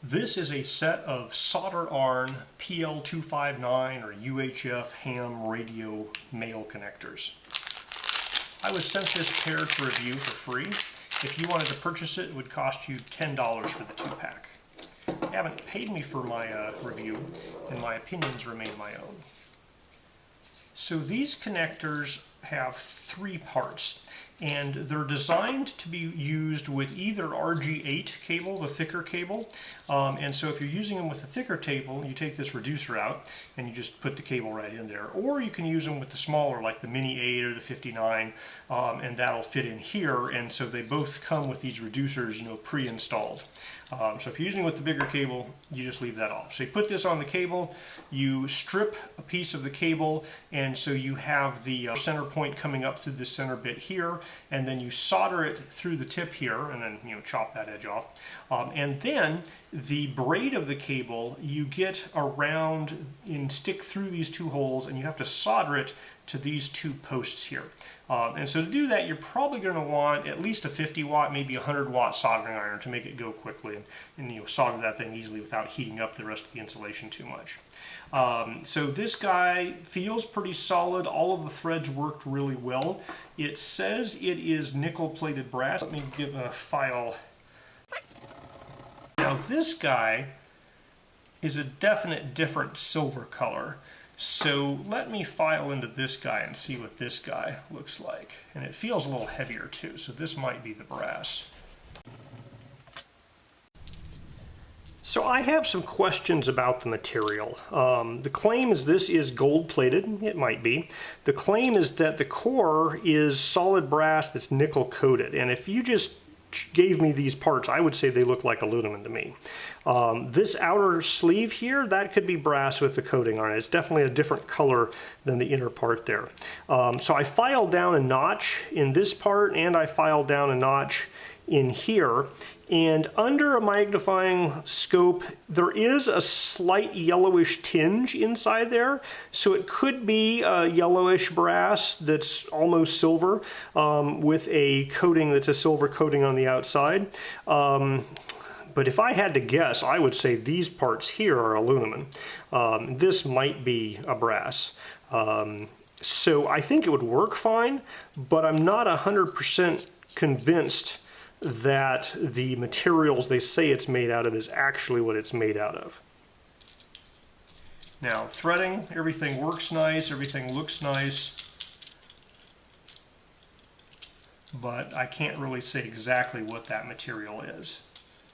This is a set of solder iron PL-259 or UHF ham radio male connectors. I was sent this pair to review for free. If you wanted to purchase it, it would cost you $10 for the 2-pack. They haven't paid me for my review, and my opinions remain my own. So these connectors have 3 parts, and they're designed to be used with either RG8 cable, the thicker cable, and so if you're using them with the thicker cable, you take this reducer out and you just put the cable right in there, or you can use them with the smaller, like the Mini 8 or the 59, and that'll fit in here, and so they both come with these reducers, pre-installed. So if you're using it with the bigger cable, you just leave that off. So you put this on the cable, you strip a piece of the cable, and so you have the center point coming up through the center bit here, and then you solder it through the tip here, and then chop that edge off. And then the braid of the cable you get around and stick through these 2 holes, and you have to solder it to these 2 posts here. And so to do that, you're probably going to want at least a 50-watt, maybe 100-watt soldering iron to make it go quickly and solder that thing easily without heating up the rest of the insulation too much. So this guy feels pretty solid. All of the threads worked really well. It says it is nickel-plated brass. Let me give a file. Now this guy is a definite different silver color. So let me file into this guy and see what this guy looks like. And it feels a little heavier too, so this might be the brass. So I have some questions about the material. The claim is this is gold plated. It might be. The claim is that the core is solid brass that's nickel coated. And if you just gave me these parts, I would say they look like aluminum to me. This outer sleeve here, that could be brass with the coating on it. It's definitely a different color than the inner part there. So I filed down a notch in this part, and I filed down a notch in here, and under a magnifying scope there is a slight yellowish tinge inside there, so it could be a yellowish brass that's almost silver with a coating that's a silver coating on the outside. But if I had to guess, I would say these parts here are aluminum. This might be a brass. So I think it would work fine, but I'm not 100% convinced that the materials they say it's made out of is actually what it's made out of. Now, threading, everything works nice, everything looks nice, but I can't really say exactly what that material is.